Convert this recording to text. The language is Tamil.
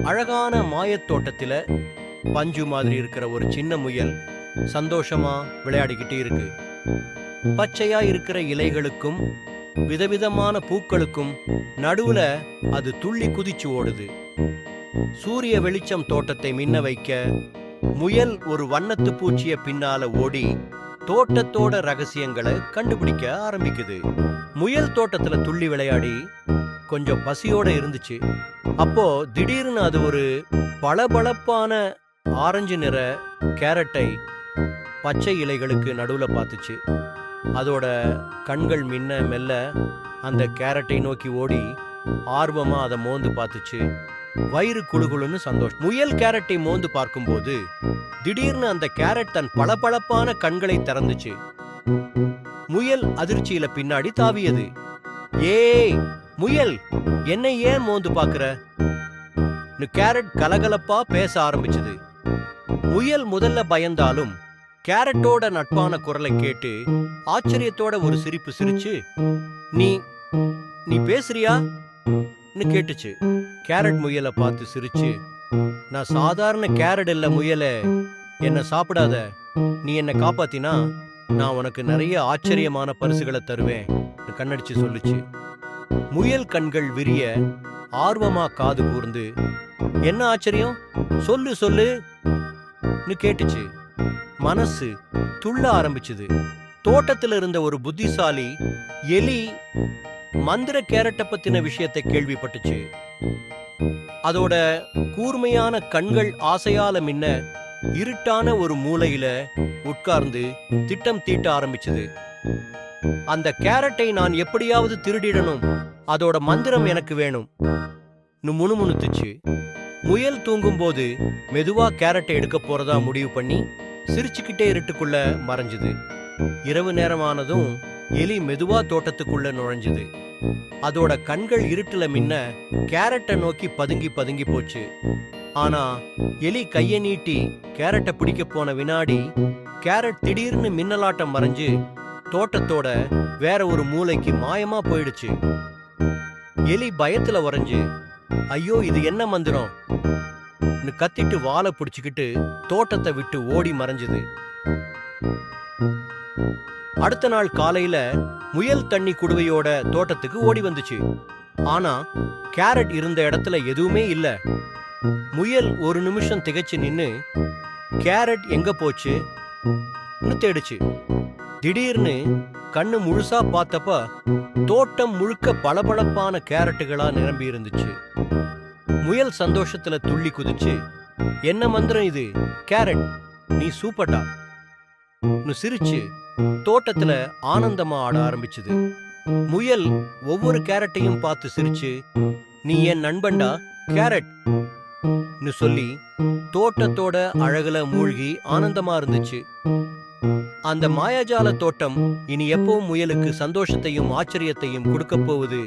அழகான மாயத் தோட்டத்துல பஞ்சு மாதிரி இருக்கிற ஒரு சின்ன முயல் சந்தோஷமா விளையாடிக்கிட்டு இருக்கு. பச்சையா இருக்கிற இலைகளுக்கும் விதவிதமான பூக்களுக்கும் நடுவுல அது துள்ளி குதிச்சு ஓடுது. சூரிய வெளிச்சம் தோட்டத்தை மின்ன வைக்க முயல் ஒரு வண்ணத்து பூச்சிய பின்னால ஓடி தோட்டத்தோட ரகசியங்களை கண்டுபிடிக்க ஆரம்பிக்குது. முயல் தோட்டத்துல துள்ளி விளையாடி கொஞ்சம் பசியோட இருந்துச்சு. அப்போ திடீர்னு அது ஒரு பளபளப்பான ஆரஞ்சு நிற கேரட்டை பச்சை இலைகளுக்கு நடுவுல பார்த்துச்சு. அதோட கண்கள் மின்ன மெல்ல அந்த கேரட்டை நோக்கி ஓடி ஆர்வமா அதை மோந்து பார்த்துச்சு. வயிறு குளுகுளுன்னு சந்தோஷம். முயல் கேரட்டை மோந்து பார்க்கும்போது திடீர்னு அந்த கேரட் தன் பளபளப்பான கண்களை திறந்துச்சு. முயல் அதிர்ச்சியில பின்னாடி தாவியது. ஏய் முயல், என்னை ஏன் மோந்து பாக்குற? கேரட் கலகலப்பா பேச ஆரம்பிச்சது. முயல் முதல்ல பயந்தாலும் கேரட்டோட நட்பான குரலை கேட்டு ஆச்சரியத்தோட ஒரு சிரிப்பு சிரிச்சு, நீ நீ பேசுறியா கேட்டுச்சு. கேரட் முயலை பார்த்து சிரிச்சு, நான் சாதாரண கேரட் இல்ல முயலே, என்ன சாப்பிடாத. நீ என்ன காப்பாத்தினா நான் உனக்கு நிறைய ஆச்சரியமான பரிசுகளை தருவேன் கண்ணடிச்சு சொல்லுச்சு. முயல் கண்கள் விரிய ஆர்வமா காது கூர்ந்து, என்ன ஆச்சரியம், சொல்லு சொல்லு கேட்டுச்சு. மனசு துள்ள ஆரம்பிச்சுது. தோட்டத்துல இருந்த ஒரு புத்திசாலி எலி மந்திர கேரட்டை பத்தின விஷயத்தை கேள்விப்பட்டுச்சு. அதோட கூர்மையான கண்கள் ஆசையால மின்ன இருட்டான ஒரு மூலையில உட்கார்ந்து திட்டம் தீட்ட ஆரம்பிச்சது. அந்த கேரட்டை நான் எப்படியாவது திருடிடணும், அதோட மந்திரம் எனக்கு வேணும் முணுமுணுத்துச்சு. முயல் தூங்கும் போது மெதுவா கேரட்டை எடுக்க போறதா முடிவு பண்ணி சிரிச்சுக்கிட்டே இருட்டுக்குள்ள மறைஞ்சது. இரவு நேரமானதும் எலி மெதுவா தோட்டத்துக்குள்ள நுழைஞ்சது. அதோட கண்கள் இருட்டுல மின்ன கேரட்டை நோக்கி பதுங்கி பதுங்கி போச்சு. ஆனா எலி கைய நீட்டி கேரட்டை பிடிக்க போன வினாடி கேரட் திடீர்னு மின்னலாட்டம் மறைஞ்சு தோட்டத்தோட வேற ஒரு மூலைக்கு மாயமா போயிடுச்சு. எலி பயத்துல உறைஞ்சு, ஐயோ இது என்ன மந்திரம் கத்திட்டு வாலை பிடிச்சுக்கிட்டு தோட்டத்தை விட்டு ஓடி மறைஞ்சது. அடுத்த நாள் காலையில முயல் தண்ணி குடுவையோட தோட்டத்துக்கு ஓடி வந்துச்சு. ஆனா கேரட் இருந்த இடத்துல எதுவுமே இல்ல. முயல் ஒரு நிமிஷம் திகைச்சு நின்னு கேரட் எங்க போச்சு தேடுச்சு. திடீர்னு கண்ணு முழுசா பார்த்தப்ப தோட்டம் முழுக்க பளபளப்பான கேரட்டுகளா நிரம்பி இருந்துச்சு. முயல் சந்தோஷத்துல துள்ளி குதிச்சு, என்ன மந்திரம் இது கேரட், நீ சூப்பர்டா சிரிச்சு தோட்டத்துல ஆனந்தமா ஆட ஆரம்பிச்சது. முயல் ஒவ்வொரு கேரட்டையும் பார்த்து சிரிச்சு, நீ என் நண்பன்டா கேரட் சொல்லி தோட்டத்தோட அழகுல மூழ்கி ஆனந்தமா இருந்துச்சு. அந்த மாயாஜால தோட்டம் இனி எப்பவும் முயலுக்கு சந்தோஷத்தையும் ஆச்சரியத்தையும் கொடுக்க போகுது